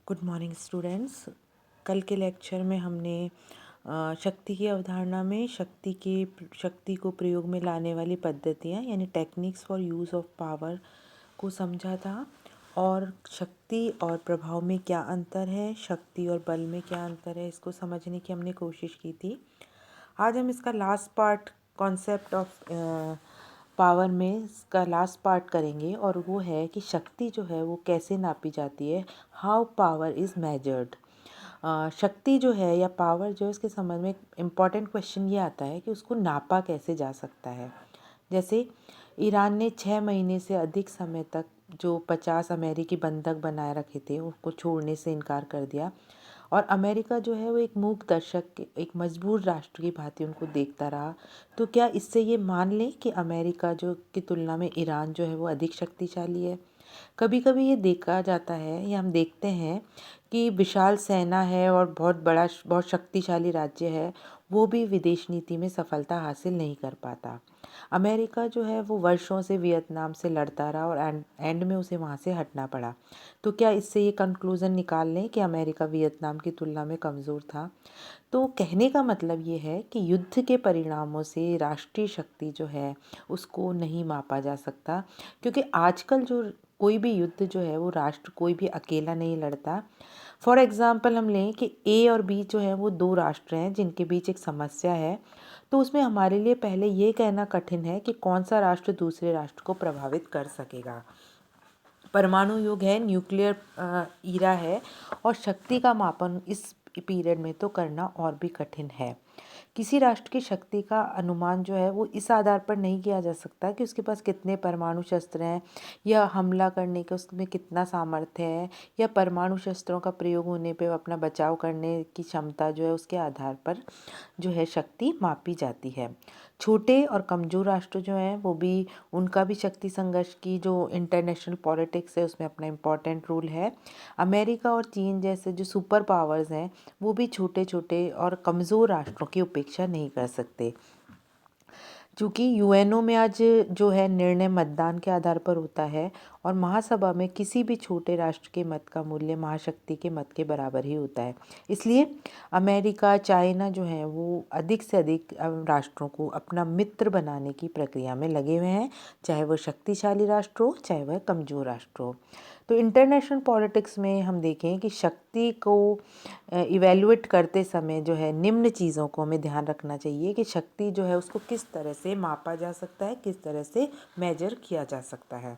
Good morning students. कल के lecture में हमने शक्ति की अवधारणा में शक्ति को प्रयोग में लाने वाली पद्धतियाँ यानी techniques for use of power को समझा था, और शक्ति और प्रभाव में क्या अंतर है, शक्ति और बल में क्या अंतर है, इसको समझने की हमने कोशिश की थी। आज हम इसका last part concept of power में इसका लास्ट पार्ट करेंगे, और वो है कि शक्ति जो है वो कैसे नापी जाती है, हाउ पावर इज़ मेजर्ड। शक्ति जो है या पावर जो है, इसके संबंध में एक इम्पॉर्टेंट क्वेश्चन ये आता है कि उसको नापा कैसे जा सकता है। जैसे ईरान ने 6 महीने से अधिक समय तक जो 50 अमेरिकी बंधक बनाए रखे थे उसको छोड़ने से इनकार कर दिया, और अमेरिका जो है वो एक मूक दर्शक, एक मजबूर राष्ट्र की भांति उनको देखता रहा। तो क्या इससे ये मान लें कि अमेरिका जो की तुलना में ईरान जो है वो अधिक शक्तिशाली है? कभी कभी ये देखा जाता है या हम देखते हैं कि विशाल सेना है और बहुत शक्तिशाली राज्य है, वो भी विदेश नीति में सफलता हासिल नहीं कर पाता। अमेरिका जो है वो वर्षों से वियतनाम से लड़ता रहा और एंड में उसे वहाँ से हटना पड़ा। तो क्या इससे ये कंक्लूज़न निकाल लें कि अमेरिका वियतनाम की तुलना में कमज़ोर था? तो कहने का मतलब ये है कि युद्ध के परिणामों से राष्ट्रीय शक्ति जो है उसको नहीं मापा जा सकता, क्योंकि आजकल जो कोई भी युद्ध जो है वो राष्ट्र कोई भी अकेला नहीं लड़ता। फॉर एग्ज़ाम्पल हम लें कि ए और बी जो है वो दो राष्ट्र हैं जिनके बीच एक समस्या है, तो उसमें हमारे लिए पहले ये कहना कठिन है कि कौन सा राष्ट्र दूसरे राष्ट्र को प्रभावित कर सकेगा। परमाणु युग है, न्यूक्लियर ईरा है, और शक्ति का मापन इस पीरियड में तो करना और भी कठिन है। किसी राष्ट्र की शक्ति का अनुमान जो है वो इस आधार पर नहीं किया जा सकता कि उसके पास कितने परमाणु शस्त्र हैं, या हमला करने का उसमें कितना सामर्थ्य है, या परमाणु शस्त्रों का प्रयोग होने पे अपना बचाव करने की क्षमता जो है उसके आधार पर जो है शक्ति मापी जाती है। छोटे और कमज़ोर राष्ट्र जो हैं वो भी, उनका भी शक्ति संघर्ष की जो इंटरनेशनल पॉलिटिक्स है उसमें अपना इम्पॉर्टेंट रोल है। अमेरिका और चीन जैसे जो सुपर पावर्स हैं वो भी छोटे छोटे और कमज़ोर राष्ट्रों की उपेक्षा नहीं कर सकते। चूँकि यूएनओ में आज जो है निर्णय मतदान के आधार पर होता है, और महासभा में किसी भी छोटे राष्ट्र के मत का मूल्य महाशक्ति के मत के बराबर ही होता है। इसलिए अमेरिका, चाइना जो है वो अधिक से अधिक राष्ट्रों को अपना मित्र बनाने की प्रक्रिया में लगे हुए हैं, चाहे वह शक्तिशाली राष्ट्र हो चाहे वह कमज़ोर राष्ट्र हो। तो इंटरनेशनल पॉलिटिक्स में हम देखें कि शक्ति को इवेल्युएट करते समय जो है निम्न चीज़ों को हमें ध्यान रखना चाहिए कि शक्ति जो है उसको किस तरह से मापा जा सकता है, किस तरह से मेजर किया जा सकता है।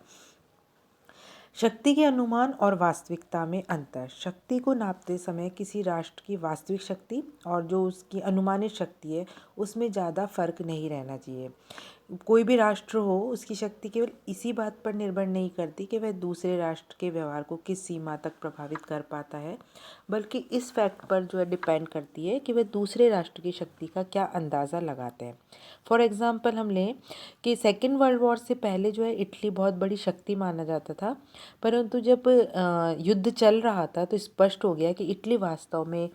शक्ति के अनुमान और वास्तविकता में अंतर। शक्ति को नापते समय किसी राष्ट्र की वास्तविक शक्ति और जो उसकी अनुमानित शक्ति है उसमें ज़्यादा फर्क नहीं रहना चाहिए। कोई भी राष्ट्र हो, उसकी शक्ति केवल इसी बात पर निर्भर नहीं करती कि वह दूसरे राष्ट्र के व्यवहार को किस सीमा तक प्रभावित कर पाता है, बल्कि इस फैक्ट पर जो है डिपेंड करती है कि वह दूसरे राष्ट्र की शक्ति का क्या अंदाज़ा लगाते हैं। फॉर एग्ज़ाम्पल हम लें कि सेकेंड वर्ल्ड वॉर से पहले जो है इटली बहुत बड़ी शक्ति माना जाता था, परंतु जब युद्ध चल रहा था तो स्पष्ट हो गया कि इटली वास्तव में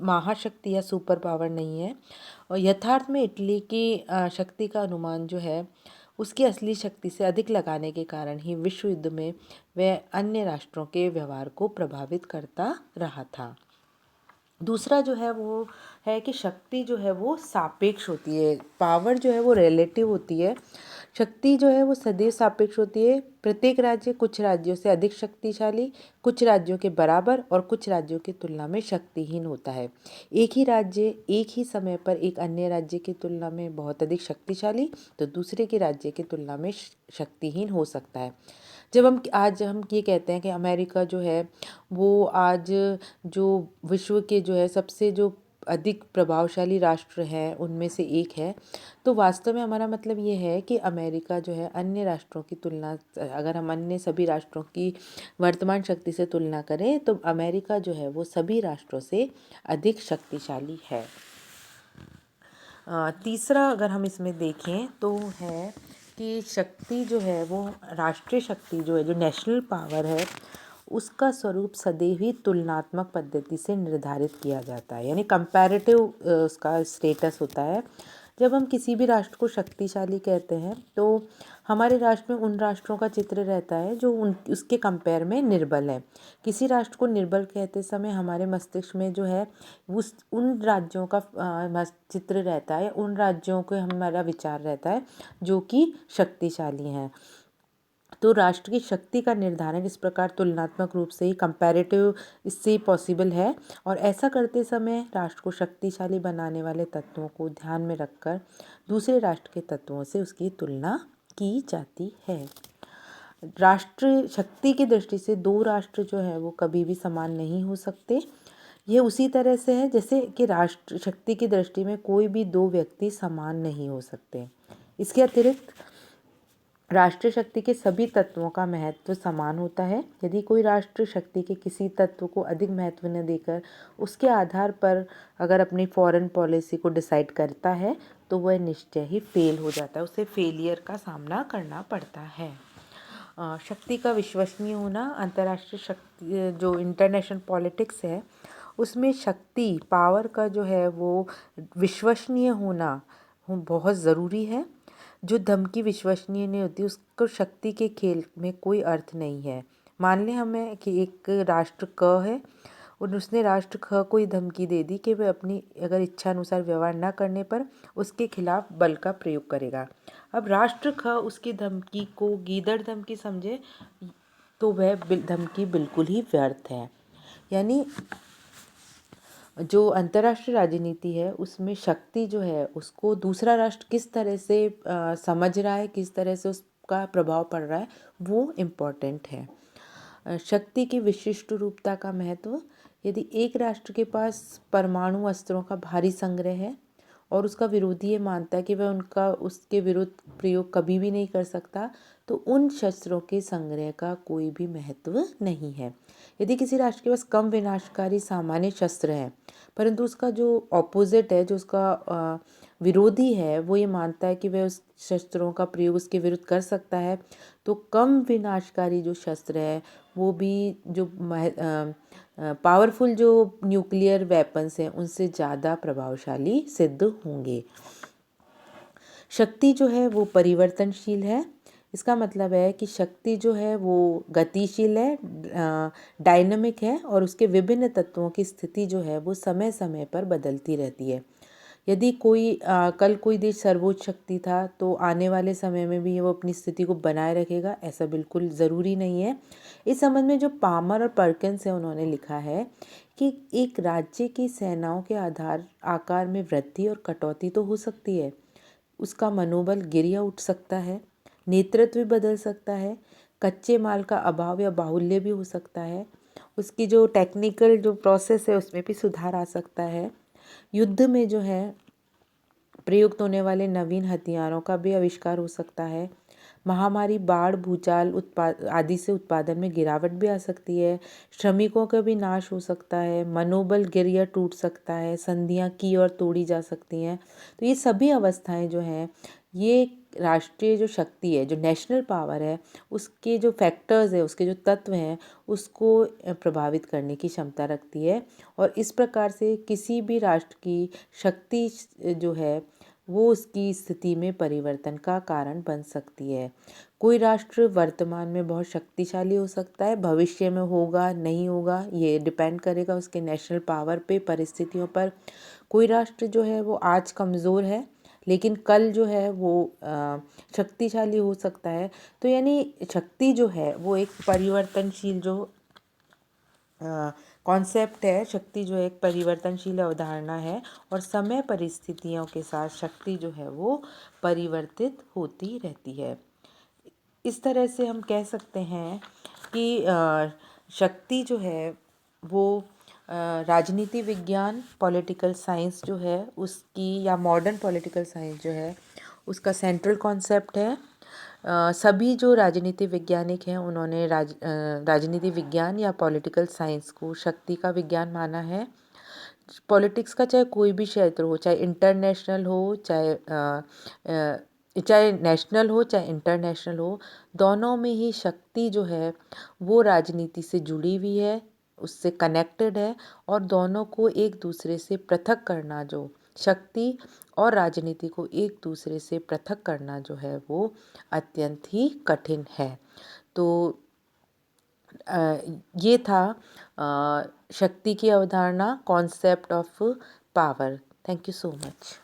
महाशक्ति या सुपर पावर नहीं है, और यथार्थ में इटली की शक्ति का अनुमान जो है उसकी असली शक्ति से अधिक लगाने के कारण ही विश्व युद्ध में वह अन्य राष्ट्रों के व्यवहार को प्रभावित करता रहा था। दूसरा जो है वो है कि शक्ति जो है वो सापेक्ष होती है, पावर जो है वो रिलेटिव होती है। शक्ति जो है वो सदैव सापेक्ष होती है। प्रत्येक राज्य कुछ राज्यों से अधिक शक्तिशाली, कुछ राज्यों के बराबर और कुछ राज्यों की तुलना में शक्तिहीन होता है। एक ही राज्य एक ही समय पर एक अन्य राज्य की तुलना में बहुत अधिक शक्तिशाली तो दूसरे के राज्य की तुलना में शक्तिहीन हो सकता है। जब हम ये कहते हैं कि अमेरिका जो है वो आज जो विश्व के जो है सबसे जो अधिक प्रभावशाली राष्ट्र हैं उनमें से एक है, तो वास्तव में हमारा मतलब ये है कि अमेरिका जो है अन्य राष्ट्रों की तुलना, अगर हम अन्य सभी राष्ट्रों की वर्तमान शक्ति से तुलना करें तो अमेरिका जो है वो सभी राष्ट्रों से अधिक शक्तिशाली है। तीसरा अगर हम इसमें देखें तो है कि शक्ति जो है वो राष्ट्रीय शक्ति जो है, जो नेशनल पावर है, उसका स्वरूप सदैव ही तुलनात्मक पद्धति से निर्धारित किया जाता है, यानी कंपैरेटिव उसका स्टेटस होता है। जब हम किसी भी राष्ट्र को शक्तिशाली कहते हैं तो हमारे राष्ट्र में उन राष्ट्रों का चित्र रहता है जो उसके कंपेयर में निर्बल है। किसी राष्ट्र को निर्बल कहते समय हमारे मस्तिष्क में जो है उन राज्यों का चित्र रहता है, उन राज्यों को हमारा विचार रहता है जो कि शक्तिशाली हैं। तो राष्ट्र की शक्ति का निर्धारण इस प्रकार तुलनात्मक रूप से ही कंपैरेटिव इससे पॉसिबल है, और ऐसा करते समय राष्ट्र को शक्तिशाली बनाने वाले तत्वों को ध्यान में रखकर दूसरे राष्ट्र के तत्वों से उसकी तुलना की जाती है। राष्ट्र शक्ति की दृष्टि से दो राष्ट्र जो है वो कभी भी समान नहीं हो सकते। ये उसी तरह से है जैसे कि राष्ट्र शक्ति की दृष्टि में कोई भी दो व्यक्ति समान नहीं हो सकते। इसके अतिरिक्त राष्ट्रीय शक्ति के सभी तत्वों का महत्व समान होता है। यदि कोई राष्ट्र शक्ति के किसी तत्व को अधिक महत्व न देकर उसके आधार पर अगर अपनी फॉरेन पॉलिसी को डिसाइड करता है तो वह निश्चय ही फेल हो जाता है, उसे फेलियर का सामना करना पड़ता है। शक्ति का विश्वसनीय होना, अंतर्राष्ट्रीय शक्ति जो इंटरनेशनल पॉलिटिक्स है उसमें शक्ति पावर का जो है वो विश्वसनीय होना बहुत ज़रूरी है। जो धमकी विश्वसनीय नहीं होती उसको शक्ति के खेल में कोई अर्थ नहीं है। मान लें हमें कि एक राष्ट्र क है और उसने राष्ट्र ख को ही धमकी दे दी कि वह अपनी अगर इच्छा अनुसार व्यवहार न करने पर उसके खिलाफ बल का प्रयोग करेगा। अब राष्ट्र ख उसकी धमकी को गीदड़ धमकी समझे तो वह धमकी बिल्कुल ही व्यर्थ है। यानी जो अंतर्राष्ट्रीय राजनीति है उसमें शक्ति जो है उसको दूसरा राष्ट्र किस तरह से समझ रहा है, किस तरह से उसका प्रभाव पड़ रहा है, वो इम्पोर्टेंट है। शक्ति की विशिष्ट रूपता का महत्व, यदि एक राष्ट्र के पास परमाणु अस्त्रों का भारी संग्रह है और उसका विरोधी ये मानता है कि वह उसके विरुद्ध प्रयोग कभी भी नहीं कर सकता, तो उन शस्त्रों के संग्रह का कोई भी महत्व नहीं है। यदि किसी राष्ट्र के पास कम विनाशकारी सामान्य शस्त्र हैं परंतु उसका जो ऑपोजिट है, जो उसका विरोधी है, वो ये मानता है कि वह उस शस्त्रों का प्रयोग उसके विरुद्ध कर सकता है, तो कम विनाशकारी जो शस्त्र है वो भी जो पावरफुल जो न्यूक्लियर वेपन्स हैं उनसे ज़्यादा प्रभावशाली सिद्ध होंगे। शक्ति जो है वो परिवर्तनशील है। इसका मतलब है कि शक्ति जो है वो गतिशील है, डायनामिक है और उसके विभिन्न तत्वों की स्थिति जो है वो समय समय पर बदलती रहती है। यदि कल कोई देश सर्वोच्च शक्ति था तो आने वाले समय में भी वो अपनी स्थिति को बनाए रखेगा, ऐसा बिल्कुल ज़रूरी नहीं है। इस संबंध में जो पामर और पर्किंस है उन्होंने लिखा है कि एक राज्य की सेनाओं के आकार में वृद्धि और कटौती तो हो सकती है, उसका मनोबल गिर या उठ सकता है, नेतृत्व भी बदल सकता है, कच्चे माल का अभाव या बाहुल्य भी हो सकता है, उसकी जो टेक्निकल जो प्रोसेस है उसमें भी सुधार आ सकता है, युद्ध में जो है प्रयुक्त होने वाले नवीन हथियारों का भी आविष्कार हो सकता है, महामारी, बाढ़, भूचाल आदि से उत्पादन में गिरावट भी आ सकती है, श्रमिकों का भी नाश हो सकता है, मनोबल गिर या टूट सकता है, संधियां की और तोड़ी जा सकती हैं। तो ये सभी अवस्थाएं जो हैं ये राष्ट्रीय जो शक्ति है, जो नेशनल पावर है, उसके जो फैक्टर्स है, उसके जो तत्व हैं उसको प्रभावित करने की क्षमता रखती है। और इस प्रकार से किसी भी राष्ट्र की शक्ति जो है वो उसकी स्थिति में परिवर्तन का कारण बन सकती है। कोई राष्ट्र वर्तमान में बहुत शक्तिशाली हो सकता है, भविष्य में होगा नहीं होगा ये डिपेंड करेगा उसके नेशनल पावर पे, परिस्थितियों पर। कोई राष्ट्र जो है वो आज कमज़ोर है लेकिन कल जो है वो शक्तिशाली हो सकता है। तो यानी शक्ति जो है वो एक परिवर्तनशील जो कॉन्सेप्ट है, शक्ति जो एक परिवर्तनशील अवधारणा है और समय परिस्थितियों के साथ शक्ति जो है वो परिवर्तित होती रहती है। इस तरह से हम कह सकते हैं कि शक्ति जो है वो राजनीति विज्ञान, पॉलिटिकल साइंस जो है उसकी, या मॉडर्न पॉलिटिकल साइंस जो है उसका सेंट्रल कॉन्सेप्ट है। सभी जो राजनीति वैज्ञानिक हैं उन्होंने राजनीति विज्ञान या पॉलिटिकल साइंस को शक्ति का विज्ञान माना है। पॉलिटिक्स का चाहे कोई भी क्षेत्र हो, चाहे इंटरनेशनल हो, चाहे नेशनल हो, चाहे इंटरनेशनल हो, दोनों में ही शक्ति जो है वो राजनीति से जुड़ी हुई है, उससे कनेक्टेड है और दोनों को एक दूसरे से पृथक करना जो शक्ति और राजनीति को एक दूसरे से पृथक करना जो है वो अत्यंत ही कठिन है। तो ये था शक्ति की अवधारणा, concept of power. Thank you so much.